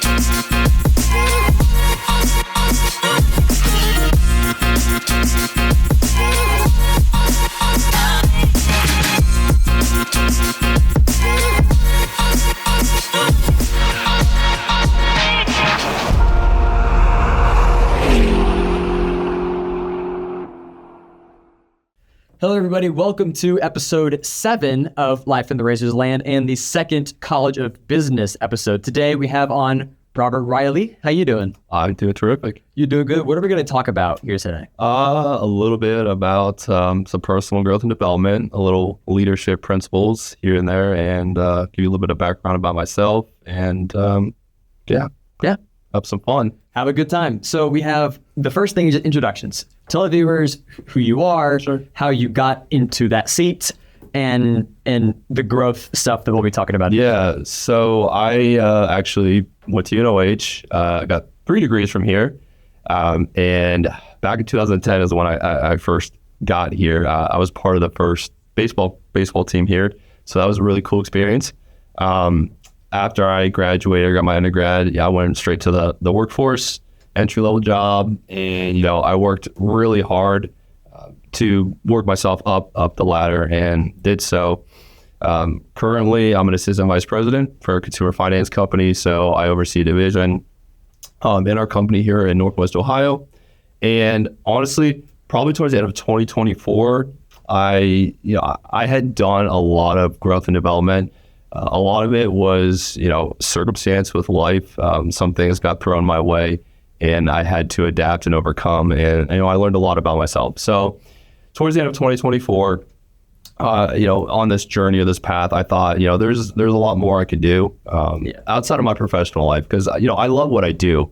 Hello, everybody. Welcome to episode 7 of Life in the Razor's Land and the second College of Business episode. Today, we have on Robert Riley. How you doing? I'm doing terrific. You doing good? What are we going to talk about here today? A little bit about some personal growth and development, a little leadership principles here and there, and give you a little bit of background about myself, and have some fun. Have a good time. So we have the first thing is introductions. Tell the viewers who you are, how you got into that seat, and the growth stuff that we'll be talking about. Yeah, so I actually went to UNOH. I got 3 degrees from here, and back in 2010 is when I first got here. I was part of the first baseball team here, so that was a really cool experience. After I graduated, I got my undergrad, I went straight to the workforce, entry-level job, and I worked really hard to work myself up the ladder, and did so. Currently, I'm an assistant vice president for a consumer finance company, so I oversee a division in our company here in Northwest Ohio. And honestly, probably towards the end of 2024, I had done a lot of growth and development. A lot of it was, circumstance with life. Some things got thrown my way, and I had to adapt and overcome. And I learned a lot about myself. So, towards the end of 2024, on this journey or this path, I thought, there's a lot more I could do outside of my professional life, because I love what I do.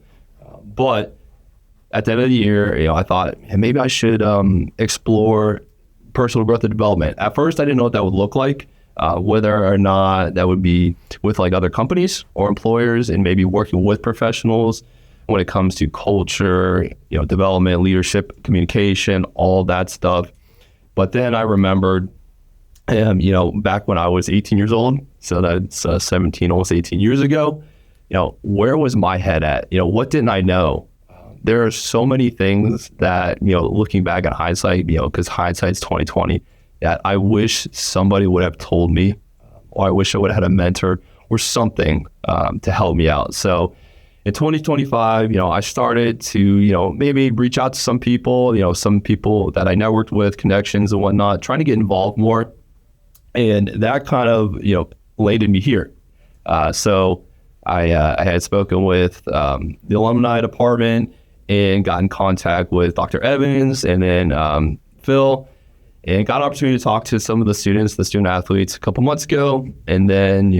But at the end of the year, I thought, maybe I should explore personal growth and development. At first, I didn't know what that would look like. Whether or not that would be with like other companies or employers, and maybe working with professionals when it comes to culture, development, leadership, communication, all that stuff. But then I remembered, back when I was 18 years old, so that's 17, almost 18 years ago, where was my head at? What didn't I know? There are so many things that, looking back at hindsight, because hindsight's 2020, that I wish somebody would have told me, or I wish I would have had a mentor or something to help me out. So in 2025, I started to, maybe reach out to some people that I networked with, connections and whatnot, trying to get involved more. And that kind of, landed me here. So I had spoken with the alumni department and got in contact with Dr. Evans and then Phil, and got an opportunity to talk to some of the student athletes a couple months ago. And then,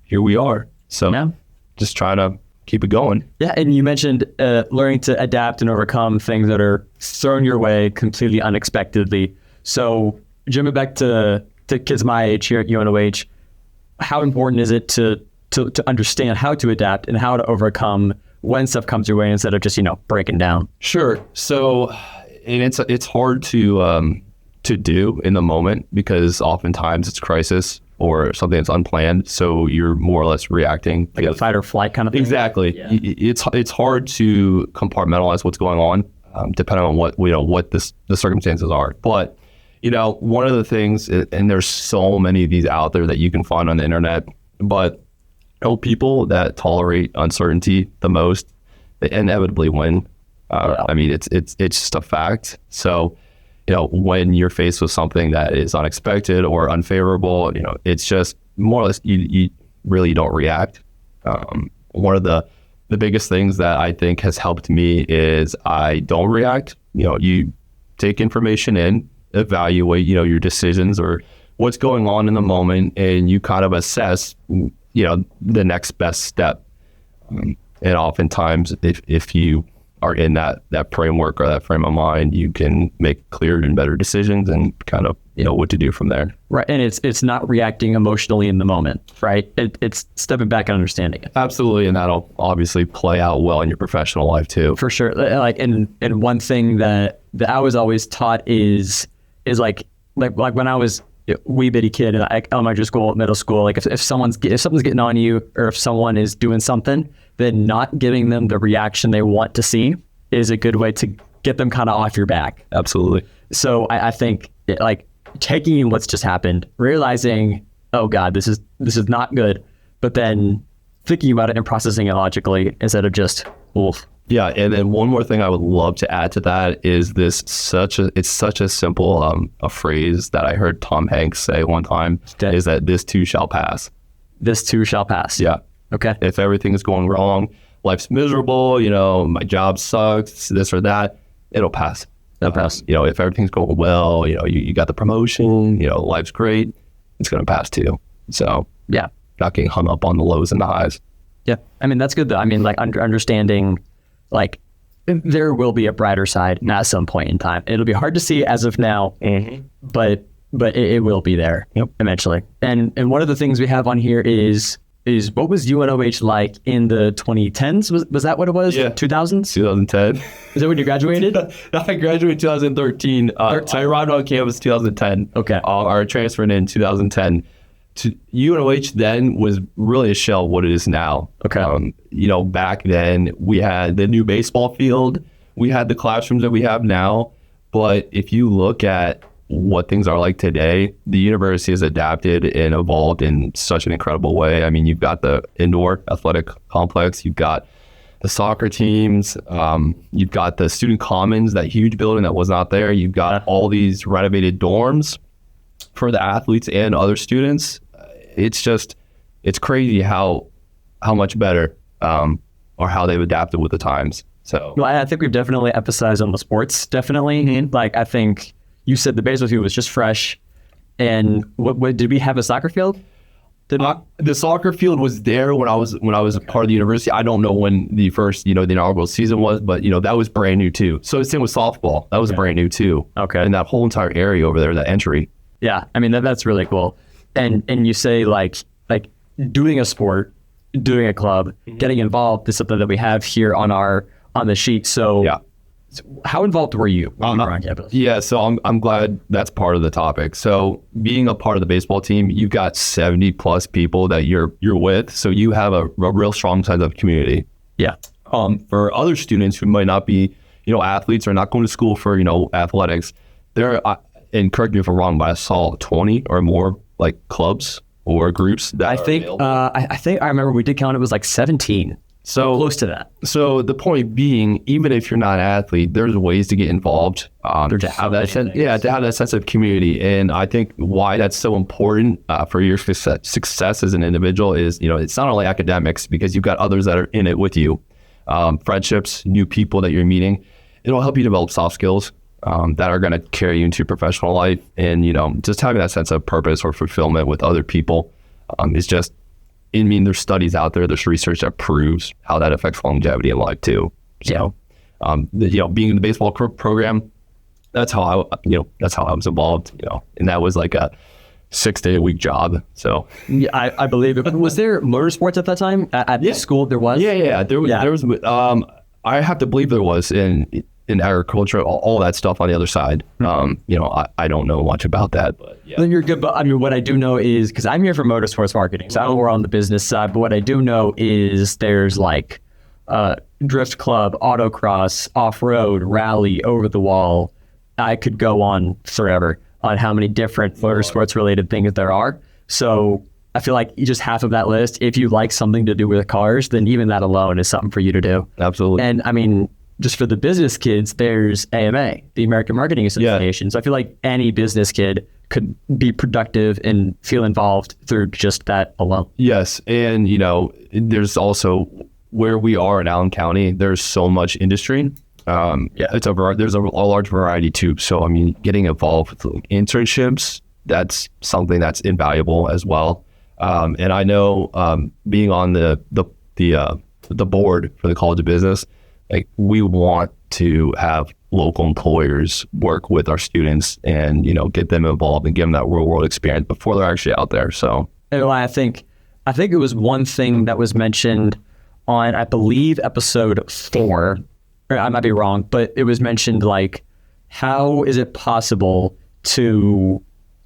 here we are. So just trying to keep it going. Yeah. And you mentioned learning to adapt and overcome things that are thrown your way completely unexpectedly. So jumping back to kids my age here at UNOH, how important is it to understand how to adapt and how to overcome when stuff comes your way instead of just, breaking down? Sure. So, and it's hard to do in the moment, because oftentimes it's crisis or something that's unplanned, so you're more or less reacting like a fight or flight kind of thing. Exactly. Yeah. It's hard to compartmentalize what's going on, depending on what the circumstances are. But one of the things, and there's so many of these out there that you can find on the internet, but people that tolerate uncertainty the most, they inevitably win. I mean, it's just a fact. So when you're faced with something that is unexpected or unfavorable, it's just more or less you really don't react. One of the biggest things that I think has helped me is I don't react. You take information in, evaluate, your decisions or what's going on in the moment, and you kind of assess, the next best step. And oftentimes, if you are in that framework or that frame of mind, you can make clearer and better decisions and kind of know what to do from there. Right. And it's not reacting emotionally in the moment, right? It's stepping back and understanding it. Absolutely. And that'll obviously play out well in your professional life too. For sure. And one thing that I was always taught is like when I was wee bitty kid in like elementary school, middle school, like if someone's getting on you, or if someone is doing something, then not giving them the reaction they want to see is a good way to get them kind of off your back. Absolutely. So I think like taking what's just happened, realizing, oh God, this is not good, but then thinking about it and processing it logically instead of just, oof. Yeah, and then one more thing I would love to add to that is it's such a simple a phrase that I heard Tom Hanks say one time, is that this too shall pass. This too shall pass. Yeah. Okay. If everything is going wrong, life's miserable, my job sucks, this or that, it'll pass. It'll pass. If everything's going well, you got the promotion, life's great, it's going to pass too. So yeah, not getting hung up on the lows and the highs. Yeah. I mean, that's good though. I mean, like understanding, like there will be a brighter side at some point in time. It'll be hard to see as of now, but it will be there eventually. And one of the things we have on here is what was UNOH like in the 2010s? Was that what it was? Yeah. 2000s? 2010. Is that when you graduated? I graduated 2013. I arrived on campus 2010. Okay. I transferred in 2010. UNOH then was really a shell of what it is now. Okay. Back then we had the new baseball field, we had the classrooms that we have now. But if you look at what things are like today, the university has adapted and evolved in such an incredible way. I mean, you've got the indoor athletic complex, you've got the soccer teams, you've got the student commons, that huge building that was not there. You've got all these renovated dorms for the athletes and other students. It's crazy how much better or how they've adapted with the times. So well, I think we've definitely emphasized on the sports. Definitely, like I think you said the baseball field was just fresh. And what did we have a soccer field? The soccer field was there when I was a part of the university. I don't know when the first the inaugural season was, but that was brand new too. So the same with softball. That was brand new too. Okay, and that whole entire area over there, that entry. Yeah, I mean that's really cool. And you say like doing a sport, doing a club, getting involved is something that we have here on the sheet. So yeah, how involved were you on campus? Yeah, so I'm glad that's part of the topic. So being a part of the baseball team, you've got 70 plus people that you're with, so you have a real strong sense of community. Yeah. For other students who might not be athletes or not going to school for athletics, there and correct me if I'm wrong, but I saw 20 or more like clubs or groups that I think I remember we did count, it was like 17. So close to that. So the point being, even if you're not an athlete, there's ways to get involved, to have that sense of community. And I think why that's so important for your success as an individual is, it's not only academics, because you've got others that are in it with you, friendships, new people that you're meeting. It'll help you develop soft skills that are going to carry you into your professional life. And, just having that sense of purpose or fulfillment with other people is just, there's studies out there, there's research that proves how that affects longevity in life too. So, being in the baseball program, that's how I was involved, and that was like a 6-day-a-week job. So yeah, I believe it. Was there motorsports at that time at school? There was. Yeah. There was. I have to believe there was in agriculture, all that stuff on the other side. I don't know much about that, but yeah. You're good. But I mean, what I do know is, because I'm here for motorsports marketing, so I'm more on the business side, but what I do know is there's like drift club, autocross, off-road, rally, over the wall. I could go on forever on how many different motorsports related things there are. So I feel like just half of that list, if you like something to do with cars, then even that alone is something for you to do. Absolutely. And I mean, just for the business kids, there's AMA, the American Marketing Association. So I feel like any business kid could be productive and feel involved through just that alone. Yes. And, there's also where we are in Allen County, there's so much industry. There's a large variety too. So, I mean, getting involved with internships, that's something that's invaluable as well. And I know being on the board for the College of Business, like we want to have local employers work with our students and, get them involved and give them that real world experience before they're actually out there. So I think it was one thing that was mentioned on, I believe, episode 4, or I might be wrong, but it was mentioned like, how is it possible to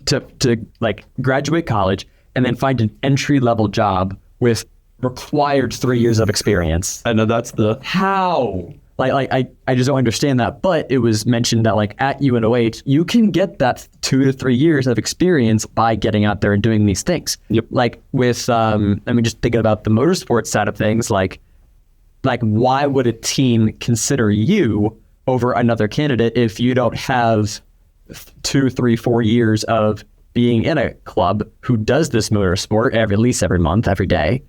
to like graduate college and then find an entry-level job with required 3 years of experience. I know that's the... How? I just don't understand that. But it was mentioned that like at UNOH, you can get that 2 to 3 years of experience by getting out there and doing these things. Yep. Like with, just thinking about the motorsports side of things, like why would a team consider you over another candidate if you don't have 2, 3, 4 years of being in a club who does this motorsport at least every month, every day,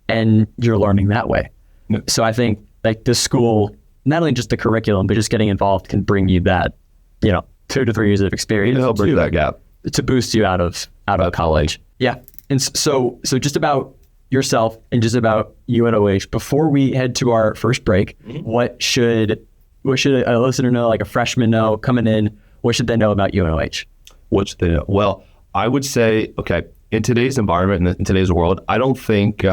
and you're learning that way. Yep. So I think like this school, not only just the curriculum, but just getting involved can bring you that, 2 to 3 years of experience. It'll bridge that gap to boost you out of college. Yeah. And so just about yourself and just about UNOH, before we head to our first break, what should a listener know, like a freshman know coming in? What should they know about UNOH? What should they know? Well, I would say, okay, in today's environment, in today's world, I don't think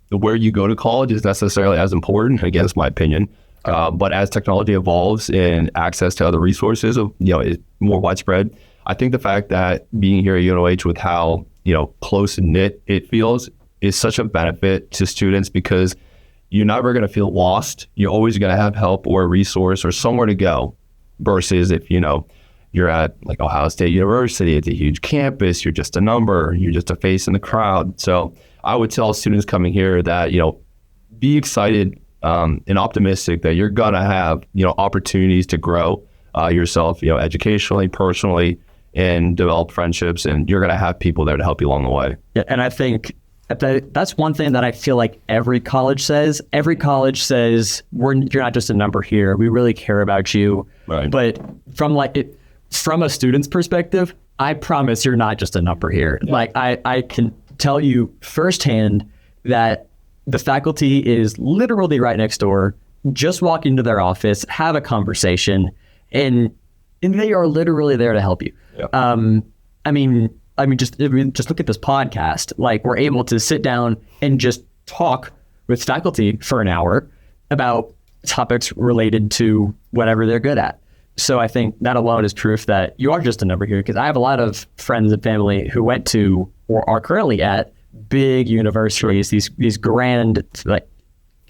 where you go to college is necessarily as important, again, it's my opinion. But as technology evolves and access to other resources, is more widespread, I think the fact that being here at UNOH with how, close knit it feels is such a benefit to students because you're never going to feel lost. You're always going to have help or a resource or somewhere to go versus if, you're at like Ohio State University, it's a huge campus, you're just a number, you're just a face in the crowd. So I would tell students coming here that, be excited and optimistic that you're going to have, opportunities to grow yourself, educationally, personally, and develop friendships. And you're going to have people there to help you along the way. Yeah, and I think that's one thing that I feel like every college says. Every college says, you're not just a number here. We really care about you. Right. But from a student's perspective, I promise you're not just a number here. Yeah. Like I can tell you firsthand that the faculty is literally right next door. Just walk into their office, have a conversation, and they are literally there to help you. Yeah. Just look at this podcast. Like we're able to sit down and just talk with faculty for an hour about topics related to whatever they're good at. So I think that alone is proof that you are just a number here, because I have a lot of friends and family who went to or are currently at big universities, these grand, like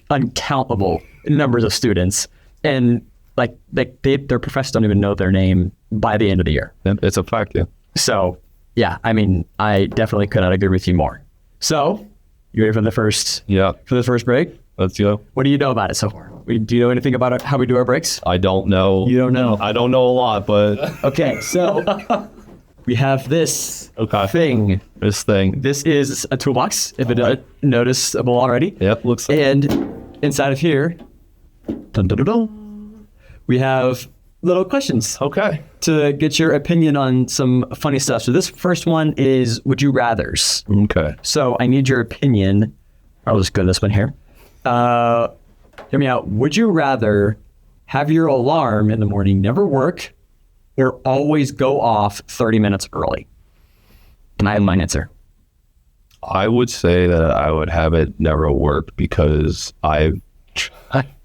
uncountable numbers of students, and their professors don't even know their name by the end of the year. It's a fact, yeah. So yeah, I definitely could not agree with you more. So you ready for the first break? Let's go. What do you know about it so far? Do you know anything about how we do our breaks? I don't know. You don't know? I don't know a lot, but... Okay, so we have this thing. This thing. This is a toolbox, if it isn't noticeable already. Yep, looks like. And inside of here, we have little questions. Okay. To get your opinion on some funny stuff. So this first one is would you rathers. Okay. So I need your opinion. I'll just go to this one here. Hear me out. Would you rather have your alarm in the morning never work or always go off 30 minutes early? And I have my answer. I would say that I would have it never work because I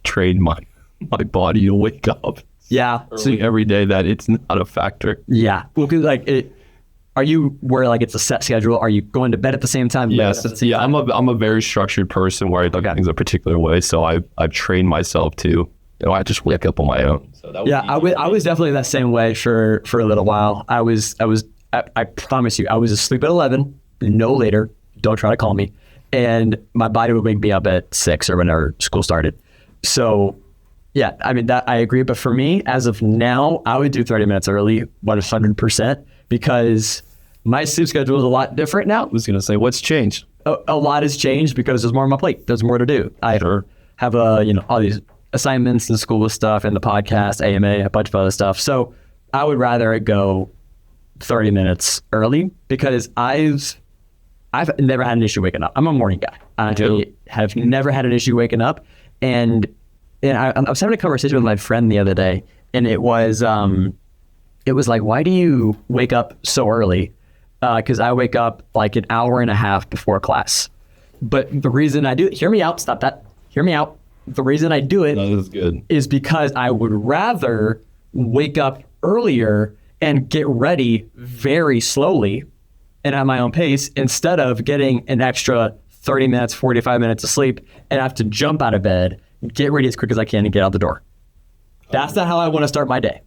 trained my body to wake up. Yeah. So every day that it's not a factor. Yeah. Well, cause are you where it's a set schedule? Are you going to bed at the same time? Yes. Yeah. I'm a very structured person where I look at things a particular way. So I've trained myself to, I just wake up on my own. So that I was definitely that same way for a little while. I promise you, I was asleep at 11, no later. Don't try to call me. And my body would wake me up at 6 or whenever school started. So yeah, that I agree. But for me, as of now, I would do 30 minutes early, 100%, because my sleep schedule is a lot different now. I was going to say, what's changed? A lot has changed because there's more on my plate. There's more to do. I have all these assignments and school stuff and the podcast, AMA, a bunch of other stuff. So I would rather go 30 minutes early because I've never had an issue waking up. I'm a morning guy. I have never had an issue waking up. And I was having a conversation with my friend the other day, and it was like, why do you wake up so early? Because I wake up like an hour and a half before class. But the reason I do it, hear me out, stop that, hear me out. The reason I do it is good. Is because I would rather wake up earlier and get ready very slowly and at my own pace instead of getting an extra 30 minutes, 45 minutes of sleep and have to jump out of bed, get ready as quick as I can and get out the door. That's not how I want to start my day.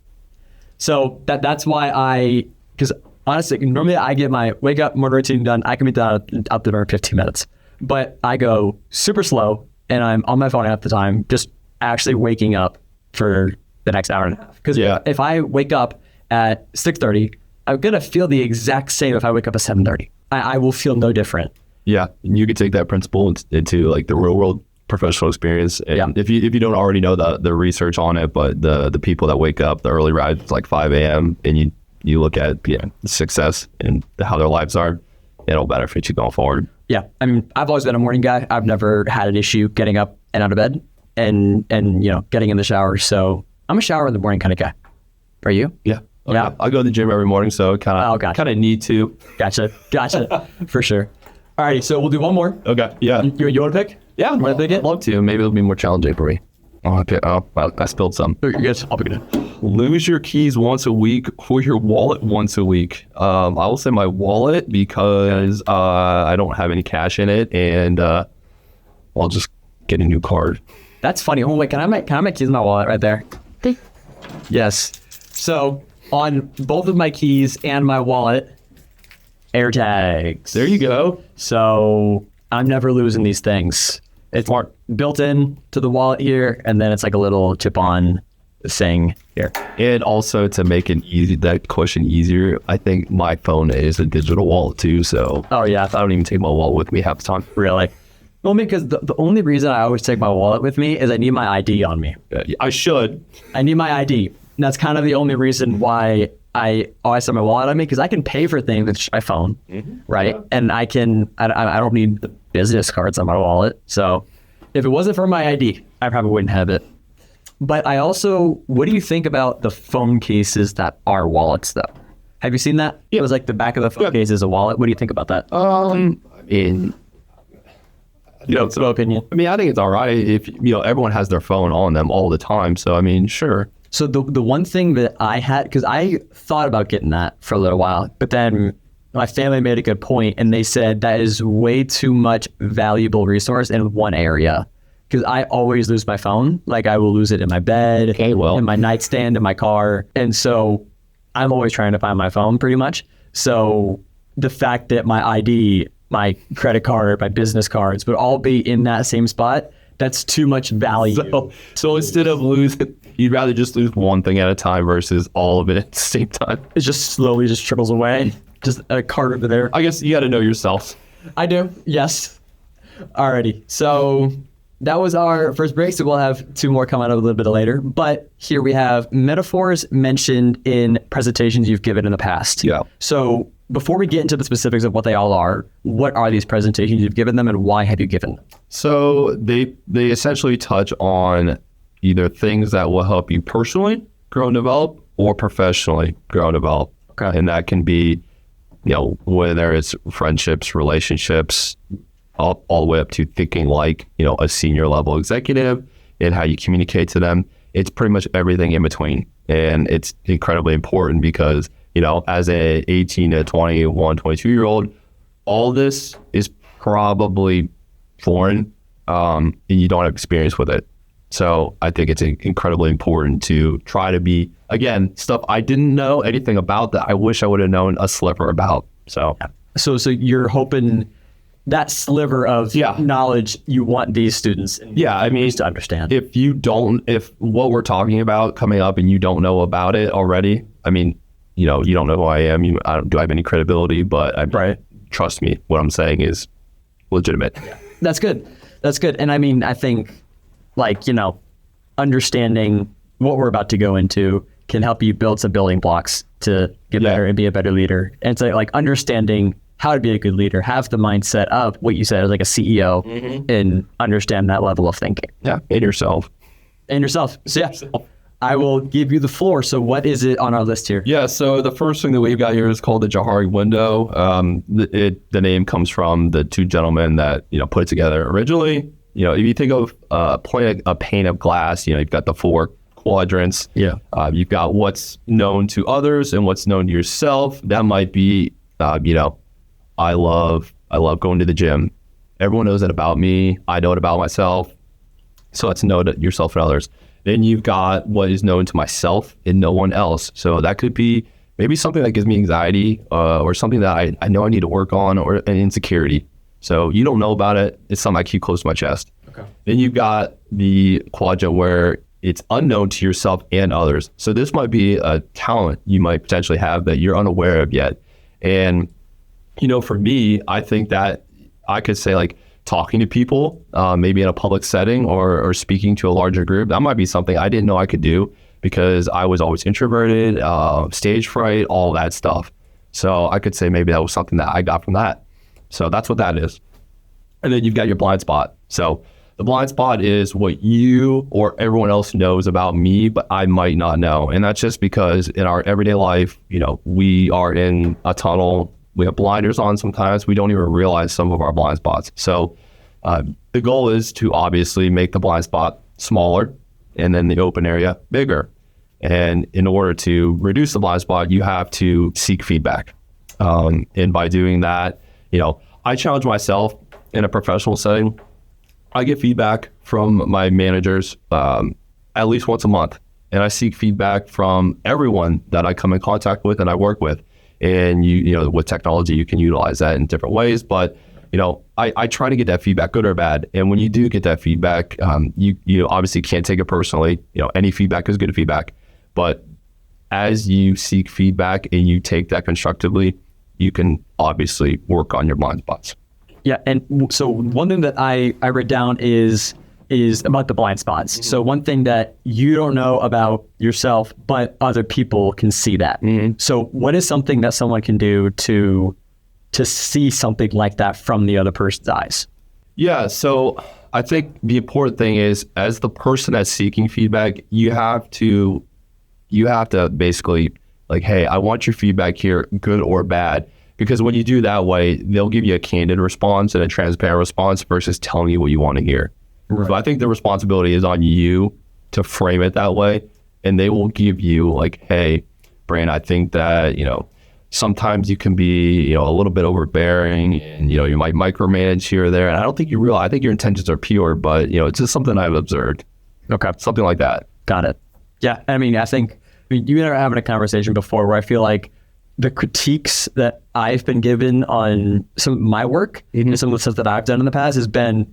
So that's why because honestly, normally I get my wake up, morning routine done. I can be done up to around 15 minutes. But I go super slow and I'm on my phone half the time, just actually waking up for the next hour and a half. Because if I wake up at 6:30, I'm going to feel the exact same if I wake up at 7:30. I will feel no different. Yeah. And you could take that principle into like the real world professional experience. And if you don't already know the research on it, but the people that wake up, the early rides, like 5 a.m. and you look at success and how their lives are, it'll benefit you going forward. Yeah. I mean, I've always been a morning guy. I've never had an issue getting up and out of bed and getting in the shower. So I'm a shower in the morning kind of guy. Are you? Yeah. Okay. Yeah. I go to the gym every morning, so kind of need to. Gotcha. For sure. All righty. So we'll do one more. Okay. Yeah. You want to pick? Yeah. Want to pick it? I'd love to. Maybe it'll be more challenging for me. I spilled some. You're good. I'll pick it up. Lose your keys once a week or your wallet once a week. I will say my wallet because I don't have any cash in it, and I'll just get a new card. That's funny. Oh wait, can I make keys in my wallet right there? Yes. So on both of my keys and my wallet, air tags. There you go. So I'm never losing these things. It's built in to the wallet here, and then it's like a little chip on thing here. And also to make that question easier, I think my phone is a digital wallet too. So I don't even take my wallet with me half the time. Really? Well, because the only reason I always take my wallet with me is I need my ID on me. I need my ID. And that's kind of the only reason why I always have my wallet on me, because I can pay for things with my phone, right? Yeah. And I don't need the business cards on my wallet. So if it wasn't for my ID, I probably wouldn't have it. But what do you think about the phone cases that are wallets though? Have you seen that? Yeah. It was like the back of the phone case is a wallet. What do you think about that? No opinion. I mean, I think it's all right if, everyone has their phone on them all the time. So, I mean, sure. So the one thing that I had, because I thought about getting that for a little while, but then my family made a good point and they said that is way too much valuable resource in one area. Because I always lose my phone. Like I will lose it in my bed, in my nightstand, in my car. And so I'm always trying to find my phone pretty much. So the fact that my ID, my credit card, my business cards would all be in that same spot, that's too much value. So instead of losing, you'd rather just lose one thing at a time versus all of it at the same time. It just slowly just trickles away. Just a card over there. I guess you got to know yourself. I do. Yes. Alrighty. So that was our first break. So we'll have two more coming up a little bit later. But here we have metaphors mentioned in presentations you've given in the past. Yeah. So before we get into the specifics of what they all are, what are these presentations you've given them and why have you given them? So they essentially touch on either things that will help you personally grow and develop or professionally grow and develop. Okay. And that can be, whether it's friendships, relationships, all the way up to thinking like, a senior level executive and how you communicate to them. It's pretty much everything in between. And it's incredibly important because, as a 18 to 21, 22-year-old, all this is probably foreign and you don't have experience with it. So I think it's incredibly important to try to be, again, stuff I didn't know anything about that I wish I would have known a sliver about. So you're hoping that sliver of knowledge you want these students to understand. If what we're talking about coming up and you don't know about it already, I mean, you don't know who I am. Do I have any credibility? But trust me, what I'm saying is legitimate. Yeah. That's good. And I mean, I think understanding what we're about to go into can help you build some building blocks to get better and be a better leader. And so understanding how to be a good leader, have the mindset of what you said, like a CEO, and understand that level of thinking. Yeah, and yourself. So I will give you the floor. So what is it on our list here? Yeah, so the first thing that we've got here is called the Johari window. The name comes from the two gentlemen that put it together originally. If you think of a pane of glass, you've got the four quadrants. Yeah. You've got what's known to others and what's known to yourself. That might be, I love going to the gym. Everyone knows that about me. I know it about myself. So let's know to yourself and others. Then you've got what is known to myself and no one else. So that could be maybe something that gives me anxiety or something that I know I need to work on, or an insecurity. So you don't know about it. It's something I keep close to my chest. Okay. Then you've got the quadrant where it's unknown to yourself and others. So this might be a talent you might potentially have that you're unaware of yet. And, for me, I think that I could say like talking to people, maybe in a public setting or speaking to a larger group, that might be something I didn't know I could do because I was always introverted, stage fright, all that stuff. So I could say maybe that was something that I got from that. So that's what that is. And then you've got your blind spot. So the blind spot is what you or everyone else knows about me, but I might not know. And that's just because in our everyday life, we are in a tunnel. We have blinders on sometimes. We don't even realize some of our blind spots. So the goal is to obviously make the blind spot smaller and then the open area bigger. And in order to reduce the blind spot, you have to seek feedback. And by doing that, I challenge myself in a professional setting. I get feedback from my managers at least once a month. And I seek feedback from everyone that I come in contact with and I work with. And with technology, you can utilize that in different ways. But, I try to get that feedback, good or bad. And when you do get that feedback, you obviously can't take it personally. Any feedback is good feedback. But as you seek feedback and you take that constructively, you can obviously work on your blind spots. Yeah. And so one thing that I read down is about the blind spots. Mm-hmm. So one thing that you don't know about yourself, but other people can see that. Mm-hmm. So what is something that someone can do to see something like that from the other person's eyes? Yeah. So I think the important thing is, as the person that's seeking feedback, you have to basically like, hey, I want your feedback here, good or bad. Because when you do that way, they'll give you a candid response and a transparent response versus telling you what you want to hear. Right. So I think the responsibility is on you to frame it that way. And they will give you like, hey, Braden, I think that, sometimes you can be, a little bit overbearing and, you might micromanage here or there. And I don't think you realize, I think your intentions are pure, but, it's just something I've observed. Okay. Something like that. Got it. Yeah. I think you and I were having a conversation before where I feel like the critiques that I've been given on some of my work and some of the stuff that I've done in the past has been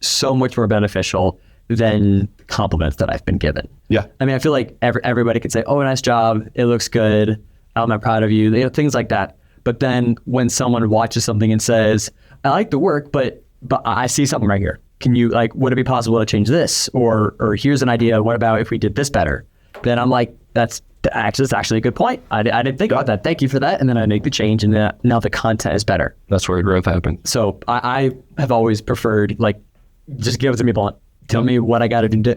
so much more beneficial than compliments that I've been given. Yeah. I feel like everybody could say, oh, nice job. It looks good. I'm proud of you. Things like that. But then when someone watches something and says, I like the work, but I see something right here. Can you would it be possible to change this? Or here's an idea. What about if we did this better? Then I'm like, that's actually a good point. I didn't think about that. Thank you for that. And then I make the change and now the content is better. That's where growth happens. So I have always preferred just give it to me blunt. Tell me what I got to do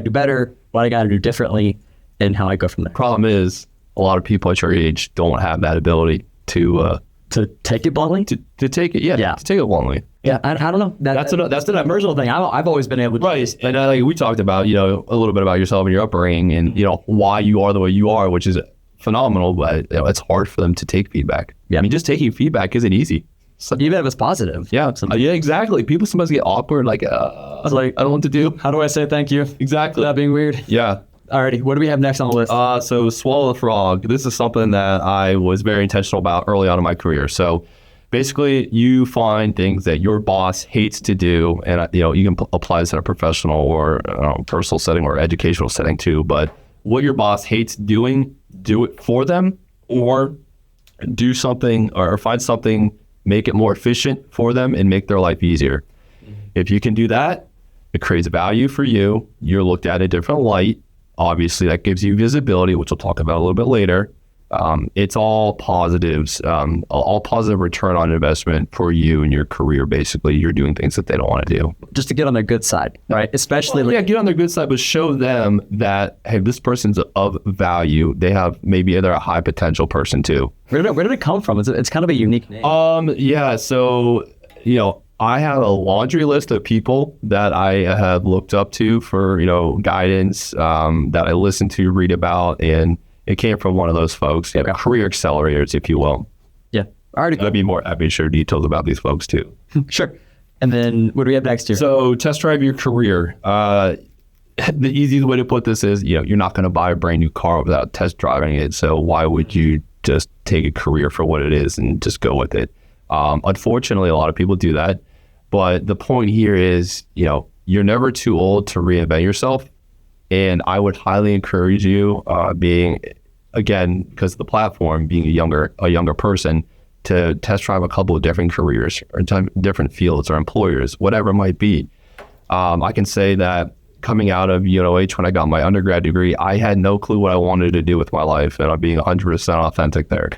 better, what I got to do differently, and how I go from there. Problem is, a lot of people at your age don't have that ability to take it bluntly. To take it, to take it bluntly. Yeah, I don't know. That's the personal thing. I've always been able to. Right, and we talked about a little bit about yourself and your upbringing, and why you are the way you are, which is phenomenal. But it's hard for them to take feedback. Yeah, just taking feedback isn't easy. So, even if it's positive. Yeah, yeah, exactly. People sometimes get awkward, I don't know what to do. How do I say thank you? Exactly. Without being weird. Yeah. Alrighty, what do we have next on the list? So swallow the frog. This is something that I was very intentional about early on in my career. So basically, you find things that your boss hates to do, and you can apply this in a professional or personal setting or educational setting too. But what your boss hates doing, do it for them, or do something or find something, make it more efficient for them, and make their life easier. Mm-hmm. If you can do that, it creates value for you. You're looked at in a different light. Obviously, that gives you visibility, which we'll talk about a little bit later. It's all positives, all positive return on investment for you and your career. Basically, you're doing things that they don't want to do. Just to get on their good side, right? Especially, get on their good side, but show them that, hey, this person's of value. They're a high potential person too. Where did it come from? It's kind of a unique name. Yeah. So, I have a laundry list of people that I have looked up to for, guidance, that I listen to, read about, and it came from one of those folks, career accelerators, if you will. Yeah. Alrighty. I'd be more happy to share details about these folks too. Sure. And then what do we have next here? So test drive your career. The easiest way to put this is, you're not going to buy a brand new car without test driving it. So why would you just take a career for what it is and just go with it? Unfortunately, a lot of people do that. But the point here is, you're never too old to reinvent yourself. And I would highly encourage you, again, because of the platform, being a younger person, to test drive a couple of different careers or different fields or employers, whatever it might be. I can say that coming out of UNOH, when I got my undergrad degree, I had no clue what I wanted to do with my life. And I'm being 100% authentic there.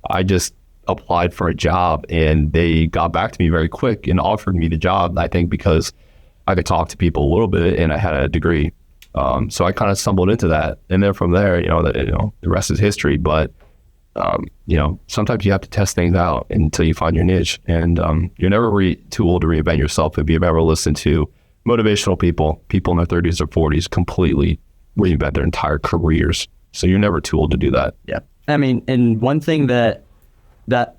I just applied for a job and they got back to me very quick and offered me the job, I think because I could talk to people a little bit and I had a degree. So I kind of stumbled into that. And then from there, the rest is history. But, sometimes you have to test things out until you find your niche. And you're never too old to reinvent yourself. If you've ever listened to motivational people in their 30s or 40s completely reinvent their entire careers. So you're never too old to do that. Yeah. I mean, and one thing that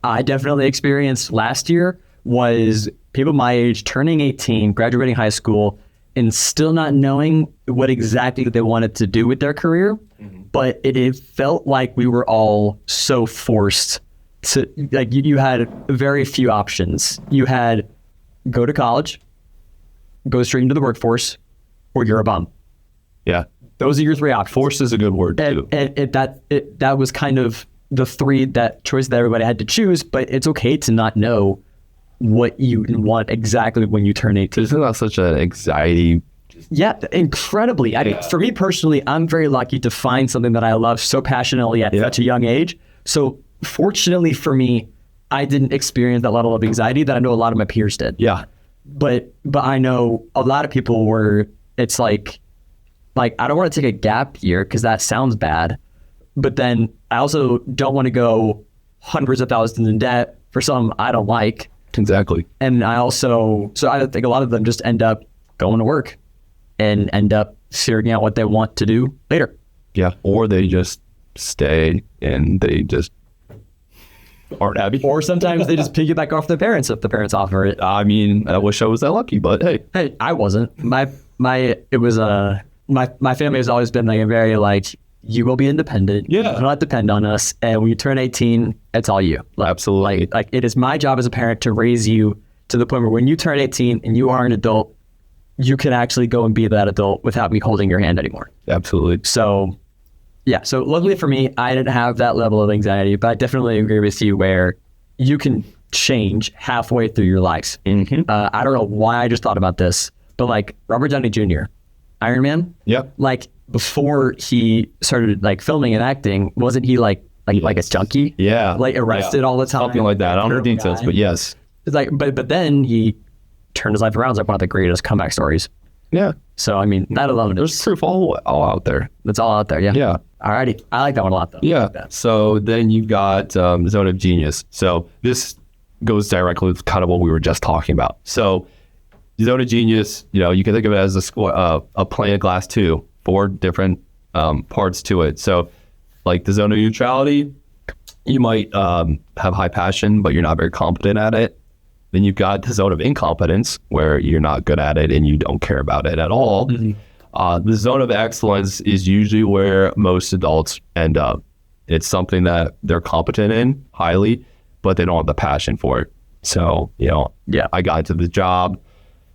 I definitely experienced last year was people my age turning 18, graduating high school, and still not knowing what exactly they wanted to do with their career. Mm-hmm. But it felt like we were all so forced to, like, you had very few options. You had go to college, go straight into the workforce, or you're a bum. Yeah. Those are your three options. Forced is a good word too. And that was kind of the three choice that everybody had to choose, but it's okay to not know what you want exactly when you turn 18. Isn't that such an anxiety? Yeah, incredibly. I mean, for me personally, I'm very lucky to find something that I love so passionately at such a young age. So fortunately for me, I didn't experience that level of anxiety that I know a lot of my peers did. Yeah. But I know a lot of people were, it's like I don't want to take a gap year because that sounds bad. But then I also don't want to go hundreds of thousands in debt for something I don't like. Exactly. And I think a lot of them just end up going to work and end up figuring out what they want to do later. Yeah. Or they just stay and they just aren't happy. Or sometimes they just piggyback off their parents if the parents offer it. I mean, I wish I was that lucky, but hey. I wasn't. My family has always been like a very you will be independent. Yeah. Do not depend on us. And when you turn 18, it's all you. Absolutely. Like it is my job as a parent to raise you to the point where when you turn 18 and you are an adult, you can actually go and be that adult without me holding your hand anymore. Absolutely. So, yeah. So luckily for me, I didn't have that level of anxiety, but I definitely agree with you where you can change halfway through your life. Mm-hmm. I don't know why I just thought about this, but Robert Downey Jr., Iron Man. Yep. Before he started filming and acting, wasn't he like a junkie? Yeah. Arrested all the time. Something like that. I don't know details, but yes. It's but then he turned his life around. It's one of the greatest comeback stories. Yeah. So I mean, that alone, there's proof all out there. It's all out there. Yeah. Yeah. Alrighty. I like that one a lot though. Yeah. So then you've got Zone of Genius. So this goes directly with kind of what we were just talking about. So Zone of Genius, you can think of it as a plane of glass too. 4 different parts to it. So the zone of neutrality, you might have high passion, but you're not very competent at it. Then you've got the zone of incompetence where you're not good at it and you don't care about it at all. Mm-hmm. The zone of excellence is usually where most adults end up. It's something that they're competent in highly, but they don't have the passion for it. So, I got into the job.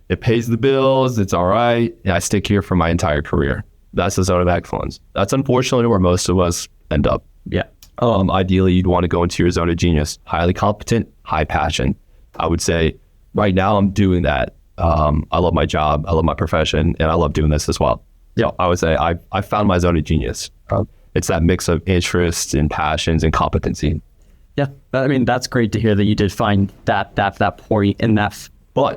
It pays the bills. It's all right. And I stick here for my entire career. That's the zone of excellence. That's unfortunately where most of us end up. Yeah. Ideally, you'd want to go into your zone of genius. Highly competent, high passion. I would say right now I'm doing that. I love my job. I love my profession. And I love doing this as well. Yeah. I would say I found my zone of genius. It's that mix of interests and passions and competency. Yeah. I mean, that's great to hear that you did find that point in that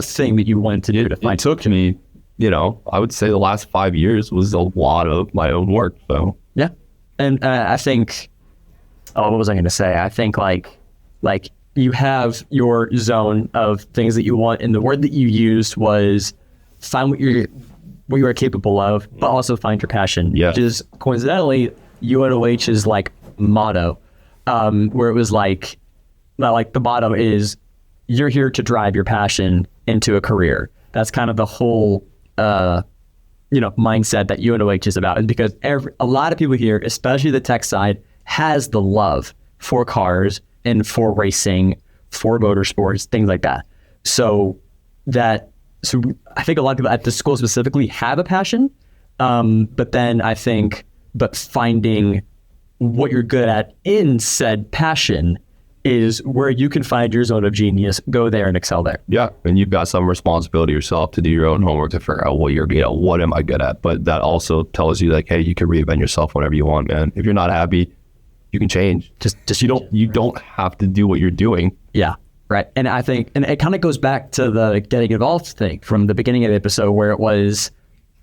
thing that you wanted to do. It took me, I would say the last 5 years was a lot of my own work. So you have your zone of things that you want, and the word that you used was find what you are capable of, but also find your passion. Yeah. Which is coincidentally UNOH's like motto, where it was like the motto is you're here to drive your passion into a career. That's kind of the whole mindset that UNOH is about. And because a lot of people here, especially the tech side, has the love for cars and for racing, for motorsports, things like that. So I think a lot of people at the school specifically have a passion, but finding what you're good at in said passion is where you can find your zone of genius, go there and excel there. Yeah, and you've got some responsibility yourself to do your own homework to figure out what am I good at? But that also tells you like, hey, you can reinvent yourself whenever you want, man. If you're not happy, you can change. Just you don't have to do what you're doing. Yeah, right. And I think, and it kind of goes back to the getting involved thing from the beginning of the episode, where it was,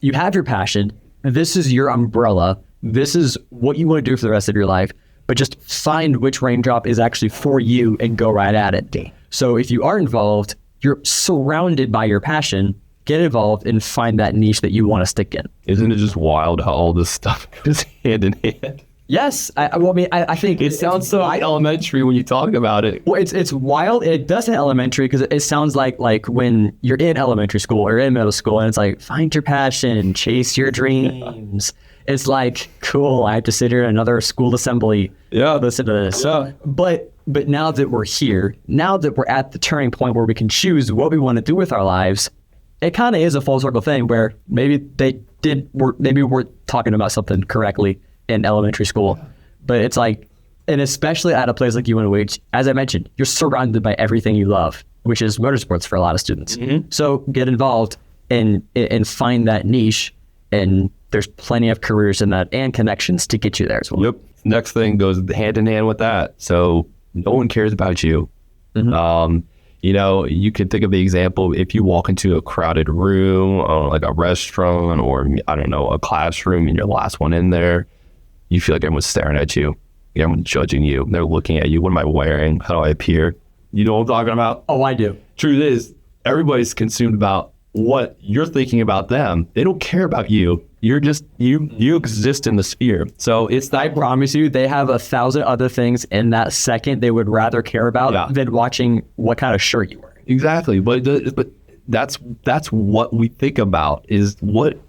you have your passion, this is your umbrella, this is what you want to do for the rest of your life, but just find which raindrop is actually for you and go right at it. So if you are involved, you're surrounded by your passion, get involved and find that niche that you want to stick in. Isn't it just wild how all this stuff goes hand in hand? Yes. I think it sounds so elementary when you talk about it. Well, it's wild. It does sound elementary because it sounds like when you're in elementary school or in middle school and it's like, find your passion, chase your dreams. It's like, cool, I have to sit here in another school assembly, listen to this. Yeah. But now that we're here, now that we're at the turning point where we can choose what we want to do with our lives, it kind of is a full circle thing where maybe we're talking about something correctly in elementary school. But it's like, and especially at a place like UNOH, as I mentioned, you're surrounded by everything you love, which is motorsports for a lot of students. Mm-hmm. So get involved and find that niche, and there's plenty of careers in that and connections to get you there as well. Yep. Next thing goes hand in hand with that. So no one cares about you. Mm-hmm. You could think of the example, if you walk into a crowded room, like a restaurant or, I don't know, a classroom, and you're the last one in there, you feel like everyone's staring at you. Everyone's judging you. They're looking at you. What am I wearing? How do I appear? You know what I'm talking about? Oh, I do. Truth is, everybody's consumed about what you're thinking about them. They don't care about you. You're just, you exist in the sphere. So I promise you, they have 1,000 other things in that second they would rather care about than watching what kind of shirt you wear. Exactly. But that's what we think about, is what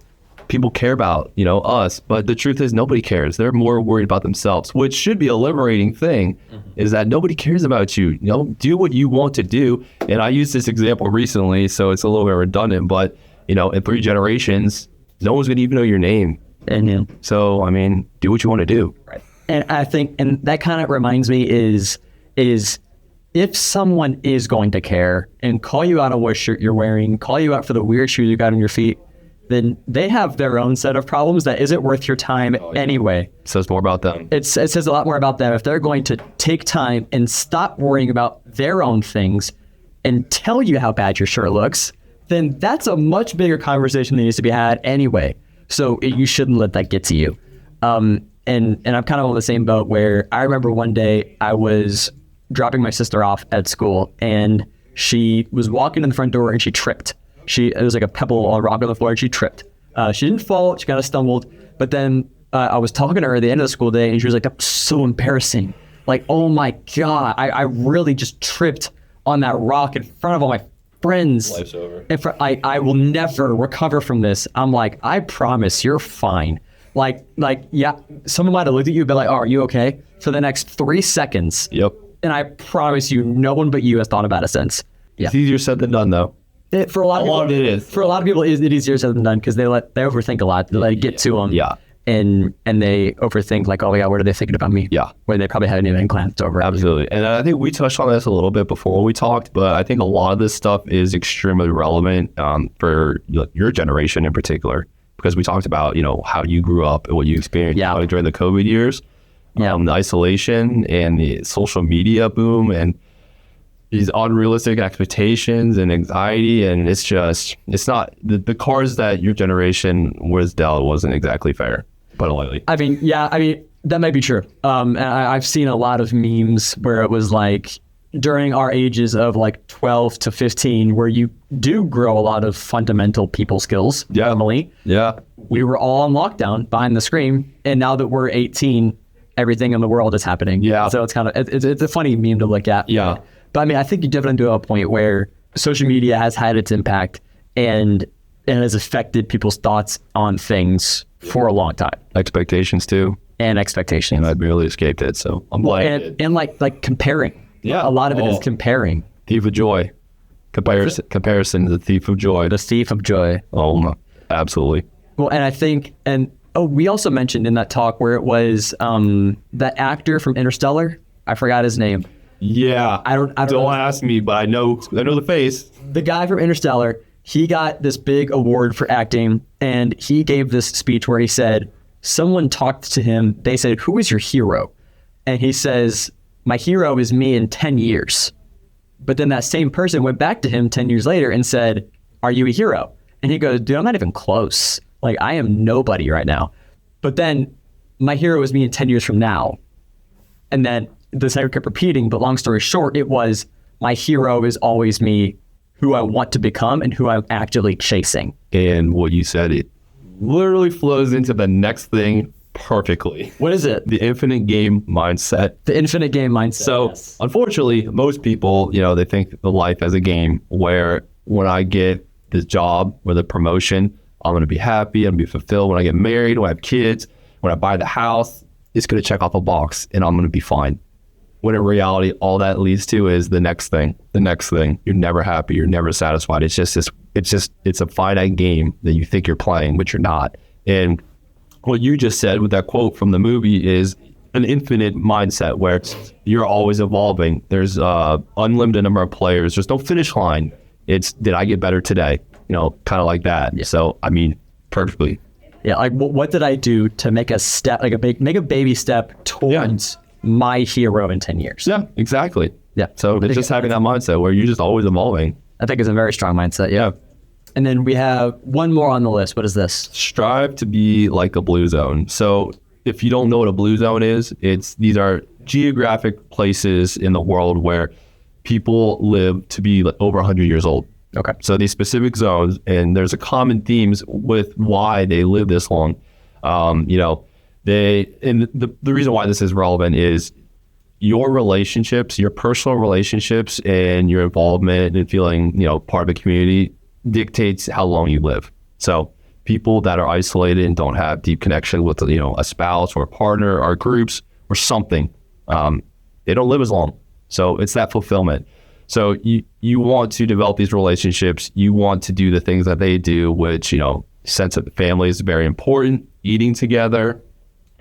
people care about, us. But the truth is, nobody cares. They're more worried about themselves, which should be a liberating thing, is that nobody cares about you. Do what you want to do. And I used this example recently, so it's a little bit redundant, but, in 3 generations, no one's going to even know your name. Mm-hmm. So, do what you want to do. Right. And I think, and that kind of reminds me is if someone is going to care and call you out on what shirt you're wearing, call you out for the weird shoes you got on your feet, then they have their own set of problems that isn't worth your time anyway. It says more about them. It says a lot more about them. If they're going to take time and stop worrying about their own things and tell you how bad your shirt looks, then that's a much bigger conversation that needs to be had anyway. So you shouldn't let that get to you. And I'm kind of on the same boat, where I remember one day I was dropping my sister off at school, and she was walking in the front door and she tripped. It was like a pebble on rock on the floor, and she tripped. She didn't fall, she kind of stumbled, but then I was talking to her at the end of the school day, and she was like, "That's so embarrassing. Like, oh my God, I really just tripped on that rock in front of all my friends. Life's over. I will never recover from this." I'm like, "I promise you're fine." Like, yeah, someone might have looked at you and been like, "Oh, are you okay?" For the next 3 seconds. Yep. And I promise you, no one but you has thought about it since. Yeah. It's easier said than done, though. For a lot of people, it is easier said than done, because they overthink a lot. They let it get to them. Yeah. And they overthink, like, oh yeah, what are they thinking about me? Yeah. Where they probably haven't even glanced over. Absolutely. And I think we touched on this a little bit before we talked, but I think a lot of this stuff is extremely relevant for your generation in particular, because we talked about, how you grew up and what you experienced during the COVID years, the isolation and the social media boom and these unrealistic expectations and anxiety. And it's not, the cards that your generation was dealt wasn't exactly fair, put it lightly. I mean, that might be true. And I've seen a lot of memes where it was like, during our ages of like 12 to 15, where you do grow a lot of fundamental people skills. Yeah. Normally, Yeah. we were all on lockdown behind the screen. And now that we're 18, everything in the world is happening. Yeah. So it's kind of, it's a funny meme to look at. Yeah. But I mean, I think you definitely do have a point where social media has had its impact and has affected people's thoughts on things for a long time. Expectations too. And expectations. And I barely escaped it. So I'm glad. And like comparing. Yeah. A lot of it is comparing. Thief of joy. Comparison to the thief of joy. The thief of joy. Oh, absolutely. Well, and I think, we also mentioned in that talk where it was that actor from Interstellar. I forgot his name. Yeah. I don't ask me, but I know the face. The guy from Interstellar, he got this big award for acting, and he gave this speech where he said, someone talked to him. They said, "Who is your hero?" And he says, "My hero is me in 10 years. But then that same person went back to him 10 years later and said, "Are you a hero?" And he goes, "Dude, I'm not even close. Like, I am nobody right now. But then my hero is me in 10 years from now." And then the cycle kept repeating. But long story short, it was, my hero is always me, who I want to become and who I'm actively chasing. And what you said, it literally flows into the next thing perfectly. What is it? The infinite game mindset. The infinite game mindset. So unfortunately, most people, they think of life as a game where when I get this job or the promotion, I'm going to be happy, I'm going to be fulfilled. When I get married, when I have kids, when I buy the house, it's going to check off a box and I'm going to be fine. When in reality, all that leads to is the next thing. You're never happy. You're never satisfied. It's a finite game that you think you're playing, but you're not. And what you just said with that quote from the movie is an infinite mindset where you're always evolving. There's unlimited number of players. There's no finish line. It's, did I get better today? Kind of like that. Yeah. So, I mean, perfectly. Yeah. Like, what did I do to make a step, like make a baby step towards my hero in 10 years? Yeah, exactly. Yeah. So it's just having that mindset where you're just always evolving. I think it's a very strong mindset. Yeah. And then we have one more on the list. What is this? Strive to be like a blue zone. So if you don't know what a blue zone is, these are geographic places in the world where people live to be like over 100 years old. Okay. So these specific zones, and there's a common themes with why they live this long. The reason why this is relevant is your relationships, your personal relationships, and your involvement and feeling, part of a community dictates how long you live. So people that are isolated and don't have deep connection with, a spouse or a partner or groups or something, they don't live as long. So it's that fulfillment. So you want to develop these relationships. You want to do the things that they do, which, sense of the family is very important. Eating together,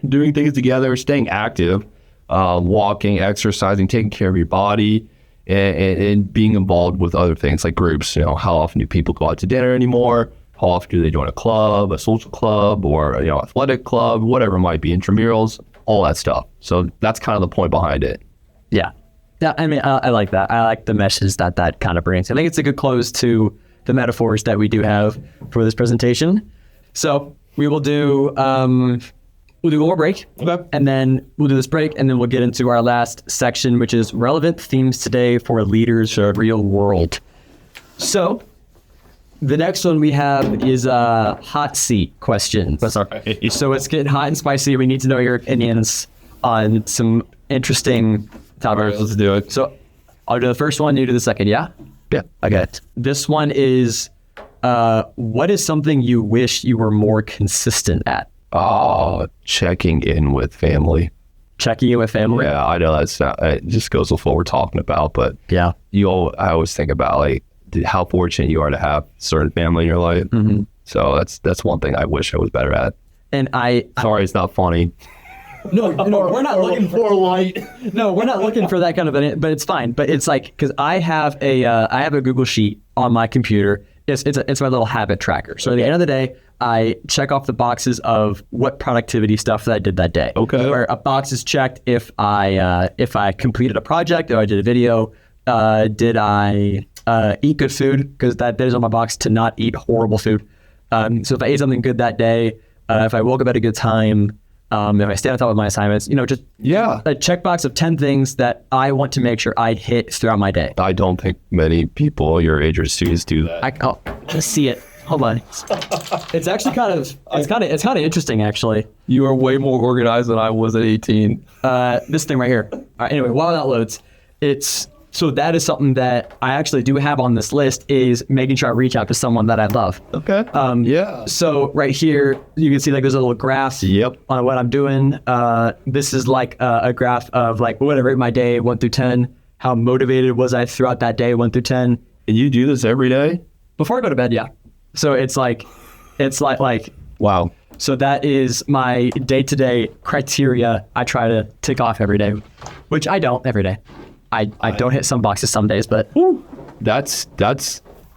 doing things together, staying active, walking, exercising, taking care of your body, and being involved with other things like groups. How often do people go out to dinner anymore? How often do they join a club, a social club, or athletic club, whatever it might be, intramurals, all that stuff. So that's kind of the point behind it. Yeah. Yeah, I mean, I like that. I like the message that kind of brings. I think it's a good close to the metaphors that we do have for this presentation. So we will do one more break. Okay. And then we'll do this break, and then we'll get into our last section, which is relevant themes today for leaders of real world. So the next one we have is hot seat questions. Sorry. So it's getting hot and spicy. We need to know your opinions on some interesting topics. All right, let's do it. So I'll do the first one, you do the second, yeah? Yeah. Okay. This one is, what is something you wish you were more consistent at? Oh, checking in with family. Checking in with family? Yeah, I know that's not, it just goes with what we're talking about, but yeah, I always think about like how fortunate you are to have certain family in your life. Mm-hmm. So that's one thing I wish I was better at. And sorry, it's not funny. No, we're not looking for light. No, we're not looking for that kind of thing, but it's fine. But it's like, because I have a Google Sheet on my computer. It's my little habit tracker. So at the end of the day, I check off the boxes of what productivity stuff that I did that day. Okay. Where a box is checked if I completed a project, or I did a video, did I eat good food, because that is on my box to not eat horrible food. So if I ate something good that day, if I woke up at a good time, If I stay on top of my assignments, just a checkbox of 10 things that I want to make sure I hit throughout my day. I don't think many people your age or students do that. Just see it. Hold on. It's actually it's kind of interesting, actually. You are way more organized than I was at 18. This thing right here. All right, anyway, while that loads, so that is something that I actually do have on this list, is making sure I reach out to someone that I love. Okay. So right here, you can see like there's a little graph on what I'm doing. This is like a graph of like what I rate my day 1 through 10. How motivated was I throughout that day 1 through 10? And you do this every day? Before I go to bed, yeah. So it's like wow. So that is my day-to-day criteria I try to tick off every day, which I don't every day. I don't hit some boxes some days, but that's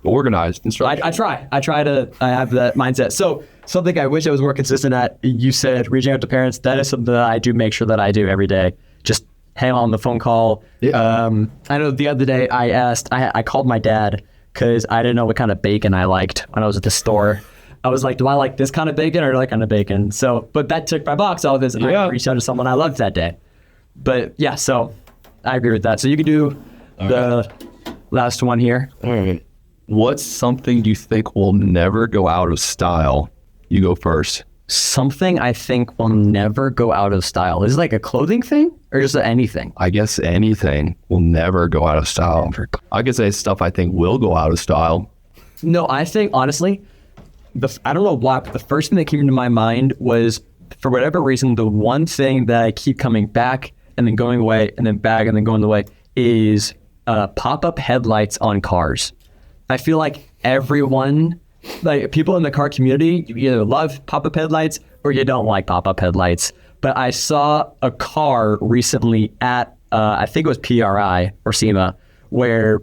organized. I try to have that mindset. So something I wish I was more consistent at, you said reaching out to parents, that is something that I do make sure that I do every day. Just hang on the phone call. I know the other day I called my dad because I didn't know what kind of bacon I liked when I was at the store. I was like, do I like this kind of bacon or that kind of bacon? But that took my box off this. I reached out to someone I loved that day. But yeah, so I agree with that. So you can do the last one here. All right. What's something you think will never go out of style? You go first. Something I think will never go out of style. Is it like a clothing thing or just anything? I guess anything will never go out of style. I could say stuff I think will go out of style. No, I think honestly, I don't know why, but the first thing that came into my mind was, for whatever reason, the one thing that I keep coming back and then going away and then back and then going away is pop-up headlights on cars. I feel like everyone, like people in the car community, you either love pop-up headlights or you don't like pop-up headlights. But I saw a car recently at, I think it was PRI or SEMA, where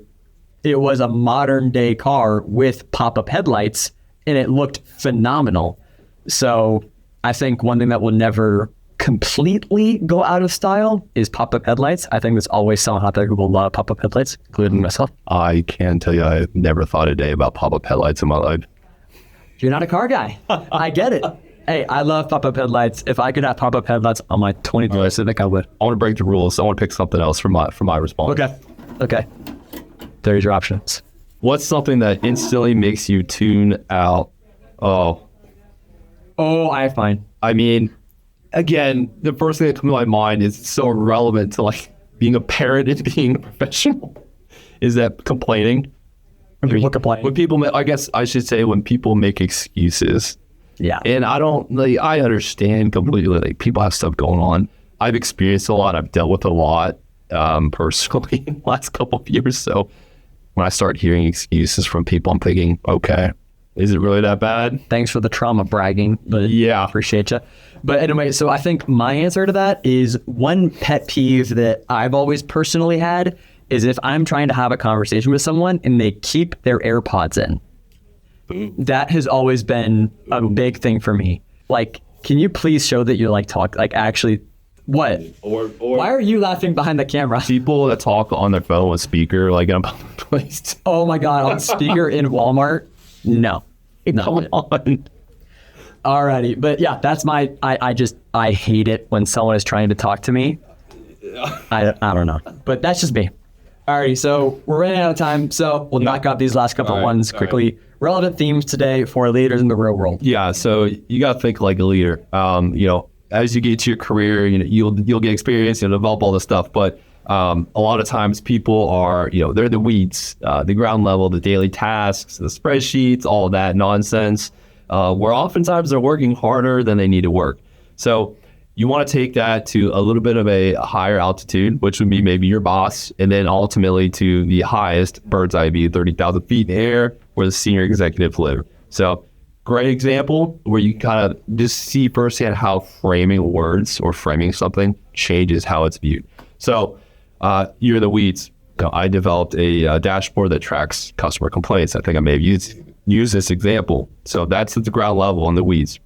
it was a modern day car with pop-up headlights and it looked phenomenal. So I think one thing that will never completely go out of style is pop-up headlights. I think there's always someone out there who will love pop-up headlights, including myself. I can tell you I've never thought a day about pop-up headlights in my life. You're not a car guy. I get it. Hey, I love pop-up headlights. If I could have pop-up headlights on my 23 Civic, I would. I want to break the rules. I want to pick something else for my response. Okay. There's your options. What's something that instantly makes you tune out? Oh, I find. I mean, again, the first thing that comes to my mind is so relevant to like being a parent and being a professional. Is that complaining? When people complain. When people, I guess I should say, when people make excuses. Yeah. And I understand completely. Like, people have stuff going on. I've experienced a lot. I've dealt with a lot personally in the last couple of years. So when I start hearing excuses from people, I'm thinking, okay, is it really that bad? Thanks for the trauma bragging, but yeah, appreciate you. But anyway, so I think my answer to that is, one pet peeve that I've always personally had is if I'm trying to have a conversation with someone and they keep their AirPods in. That has always been a big thing for me. Like, can you please show that you actually, what? Or why are you laughing behind the camera? People that talk on their phone with speaker, like in a public place. Oh my God, on speaker in Walmart? No. Come on. Alrighty, but yeah, that's I hate it when someone is trying to talk to me. I don't know, but that's just me. Alrighty, so we're running out of time, so we'll knock out these last couple ones quickly. Right. Relevant themes today for leaders in the real world. Yeah, so you got to think like a leader. As you get to your career, you'll get experience, you'll develop all this stuff, but a lot of times people are, they're the weeds, the ground level, the daily tasks, the spreadsheets, all of that nonsense, where oftentimes they're working harder than they need to work. So you want to take that to a little bit of a higher altitude, which would be maybe your boss, and then ultimately to the highest bird's eye view, 30,000 feet in the air, where the senior executives live. So great example where you kind of just see firsthand how framing words or framing something changes how it's viewed. So you're the weeds. I developed a dashboard that tracks customer complaints. I think I may have used this example. So that's at the ground level in the weeds.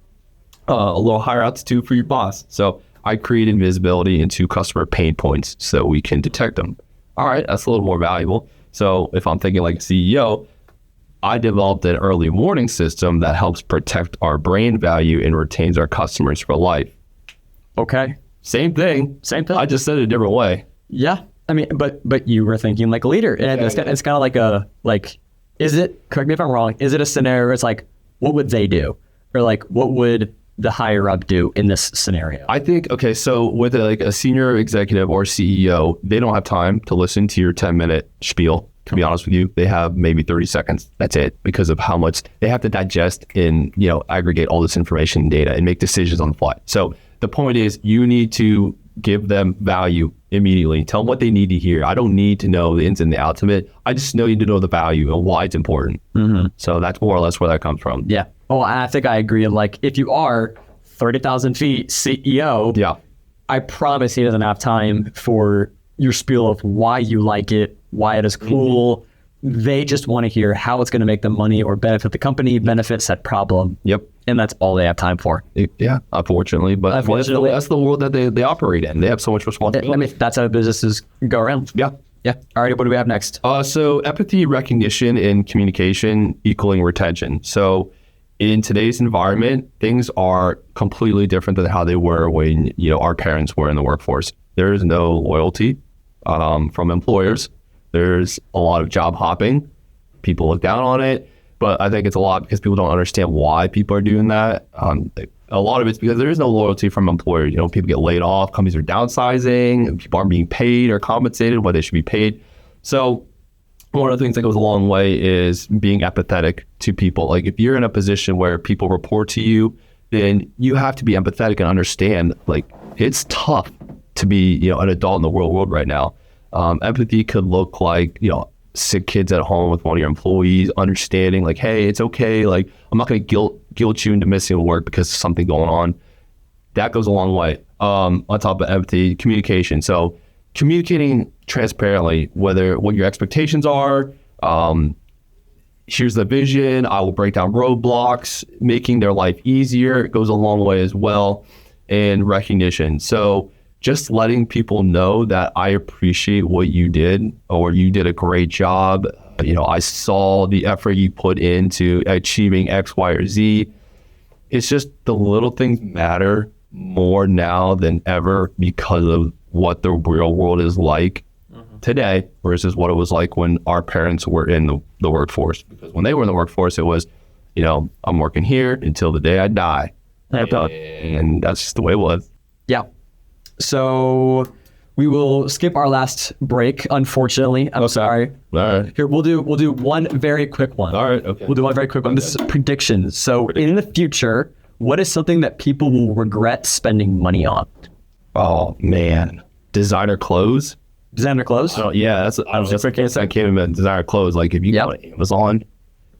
A little higher altitude for your boss. So I created visibility into customer pain points so we can detect them. All right, that's a little more valuable. So if I'm thinking like a CEO, I developed an early warning system that helps protect our brand value and retains our customers for life. Okay. Same thing. Same thing. I just said it a different way. Yeah. I mean, but you were thinking like a leader. And it's kind of like, is it, correct me if I'm wrong, is it a scenario where it's like, what would they do? Or like, what would the higher up do in this scenario? I think, okay, so with a senior executive or CEO, they don't have time to listen to your 10-minute spiel. To be honest with you, they have maybe 30 seconds. That's it, because of how much they have to digest and, aggregate all this information and data and make decisions on the fly. So the point is, you need to give them value immediately. Tell them what they need to hear. I don't need to know the ins and the outs of it. I just need to know the value and why it's important. Mm-hmm. So that's more or less where that comes from. Yeah. Oh, I think I agree. Like, if you are 30,000 feet CEO, yeah, I promise he doesn't have time for your spiel of why you like it, why it is cool. They just want to hear how it's going to make them money or benefit the company, benefit said problem. Yep. And that's all they have time for. Yeah, unfortunately. But that's the world that they operate in. They have so much responsibility. I mean, that's how businesses go around. Yeah. Yeah. All right. What do we have next? So empathy, recognition, and communication equaling retention. So in today's environment, things are completely different than how they were when, our parents were in the workforce. There is no loyalty from employers. There's a lot of job hopping. People look down on it, but I think it's a lot because people don't understand why people are doing that. A lot of it's because there is no loyalty from employers. People get laid off, companies are downsizing, people aren't being paid or compensated what they should be paid. So one of the things that goes a long way is being empathetic to people. Like, if you're in a position where people report to you, then you have to be empathetic and understand, like, it's tough to be, an adult in the real world right now. Empathy could look like, sick kids at home with one of your employees, understanding like, hey, it's okay. Like, I'm not going to guilt you into missing work because of something going on. That goes a long way. On top of empathy, communication. So communicating transparently, what your expectations are. Here's the vision. I will break down roadblocks, making their life easier. It goes a long way as well. And recognition. So just letting people know that I appreciate what you did, or you did a great job. I saw the effort you put into achieving X, Y, or Z. It's just the little things matter more now than ever because of what the real world is like today versus what it was like when our parents were in the workforce. Because when they were in the workforce, it was, I'm working here until the day I die. And that's just the way it was. Yeah. So we will skip our last break, unfortunately. I'm sorry. All right. Here, we'll do one very quick one. All right. Okay. We'll do one very quick one. This is predictions. So in the future, what is something that people will regret spending money on? Oh, man. Designer clothes? Designer clothes? Oh, yeah. I can't even designer clothes. Like, if you go to Amazon,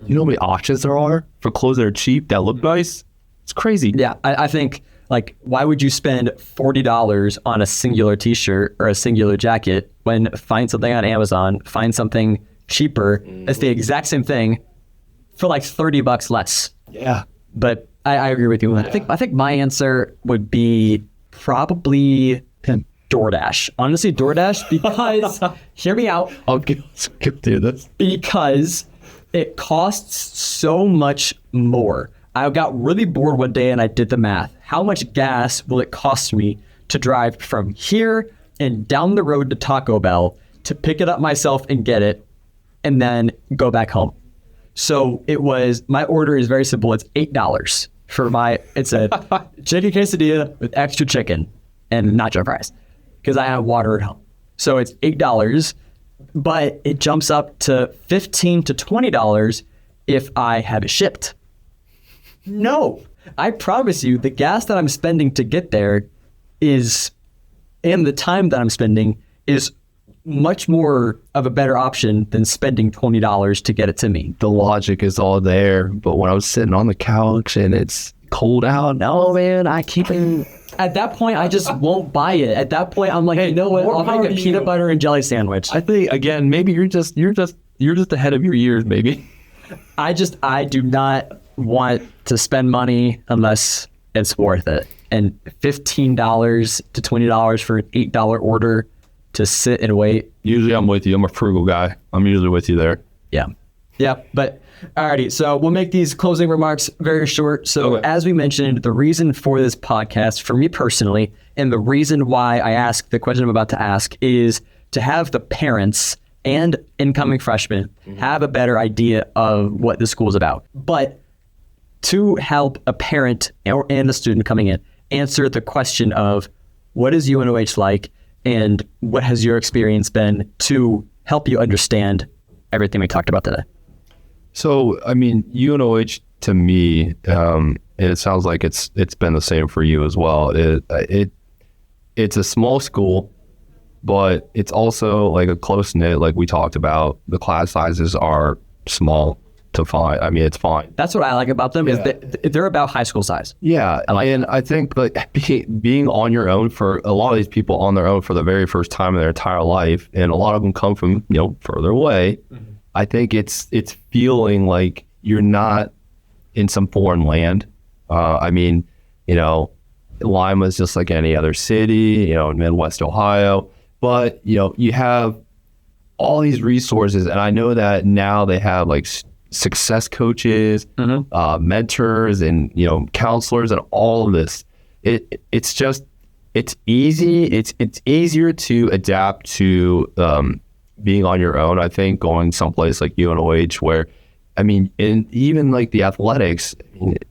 you know how many options there are for clothes that are cheap, that look nice? It's crazy. Yeah. I think, like, why would you spend $40 on a singular t-shirt or a singular jacket when find something on Amazon, find something cheaper, it's the exact same thing for like $30 less. Yeah. But I agree with you. Yeah. I think my answer would be probably DoorDash. Honestly, DoorDash, because hear me out. I'll do this. Because it costs so much more. I got really bored one day and I did the math. How much gas will it cost me to drive from here and down the road to Taco Bell to pick it up myself and get it and then go back home? So my order is very simple. It's $8 for it's a chicken quesadilla with extra chicken and nacho fries because I have water at home. So it's $8, but it jumps up to $15 to $20 if I have it shipped. No, I promise you the gas that I'm spending to get there and the time that I'm spending is much more of a better option than spending $20 to get it to me. The logic is all there, but when I was sitting on the couch and it's cold out, no, man, I keep it. At that point, I just won't buy it. At that point, I'm like, hey, you know what? I'll make a peanut butter and jelly sandwich. I think, again, maybe you're just ahead of your years, maybe. I do not want to spend money unless it's worth it. And $15 to $20 for an $8 order to sit and wait. Usually I'm with you. I'm a frugal guy. I'm usually with you there. Yeah. Yeah. But Alrighty, so we'll make these closing remarks very short. So as we mentioned, the reason for this podcast, for me personally, and the reason why I ask the question I'm about to ask is to have the parents and incoming freshmen have a better idea of what the school is about. But to help a parent and the student coming in answer the question of what is UNOH like and what has your experience been to help you understand everything we talked about today. So, I mean, UNOH to me, and it sounds like it's been the same for you as well. It's a small school, but it's also like a close knit, like we talked about. The class sizes are small to fine. I mean, it's fine. That's what I like about them is that they're about high school size. Yeah, I think like being on your own for a lot of these people on their own for the very first time in their entire life, and a lot of them come from further away. Mm-hmm. I think it's feeling like you're not in some foreign land. I mean, Lima's just like any other city, in Midwest Ohio, but you have all these resources, and I know that now they have like success coaches, mentors, and counselors, and all of this. It's easy. It's easier to adapt to being on your own. I think going someplace like UNOH, where even like the athletics,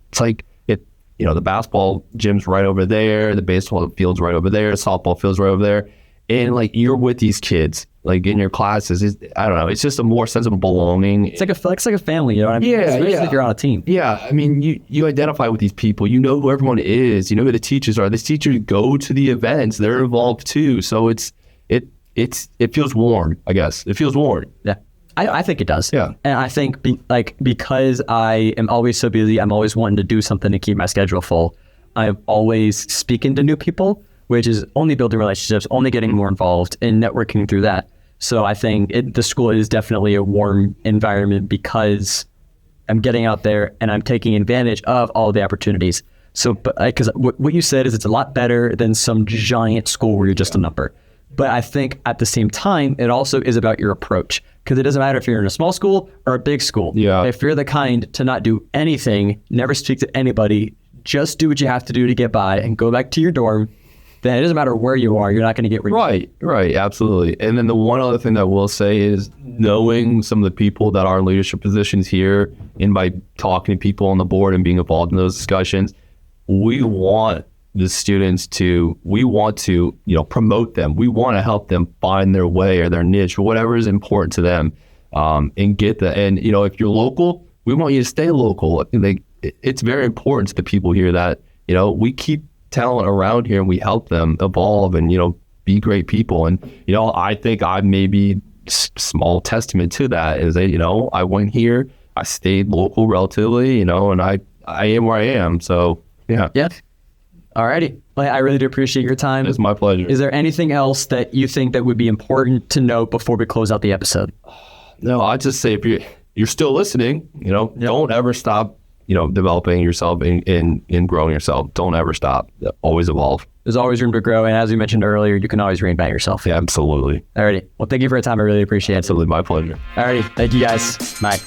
it's like the basketball gym's right over there, the baseball field's right over there, softball field's right over there, and like you're with these kids. Like in your classes, I don't know. It's just a more sense of belonging. It's like a family, you know what I mean? Especially if you're on a team. Yeah, I mean, you identify with these people. You know who everyone is. You know who the teachers are. These teachers go to the events. They're involved too. So it feels warm. I guess it feels warm. Yeah, I think it does. Yeah, and I think because I am always so busy, I'm always wanting to do something to keep my schedule full. I'm always speaking to new people, which is only building relationships, only getting more involved and networking through that. So I think the school is definitely a warm environment because I'm getting out there and I'm taking advantage of all the opportunities. So, because what you said is it's a lot better than some giant school where you're just a number. But I think at the same time, it also is about your approach, because it doesn't matter if you're in a small school or a big school. Yeah. If you're the kind to not do anything, never speak to anybody, just do what you have to do to get by and go back to your dorm, then it doesn't matter where you are, you're not going to get right, absolutely. And then the one other thing that we'll say is knowing some of the people that are in leadership positions here, and by talking to people on the board and being involved in those discussions, we want the students to promote them. We want to help them find their way or their niche or whatever is important to them, and get that. And if you're local, we want you to stay local. It's very important to the people here that we keep talent around here and we help them evolve and be great people. And I think I maybe small testament to that is that I went here, I stayed local relatively, and I am where I am. So yeah. Alrighty. Well, I really do appreciate your time. It's my pleasure. Is there anything else that you think that would be important to know before we close out the episode? No, I'd just say if you're still listening, don't ever stop developing yourself and growing yourself. Don't ever stop. Always evolve. There's always room to grow. And as we mentioned earlier, you can always reinvent yourself. Yeah, absolutely. Alrighty. Well, thank you for your time. I really appreciate it. Absolutely. My pleasure. Alrighty. Thank you guys. Bye.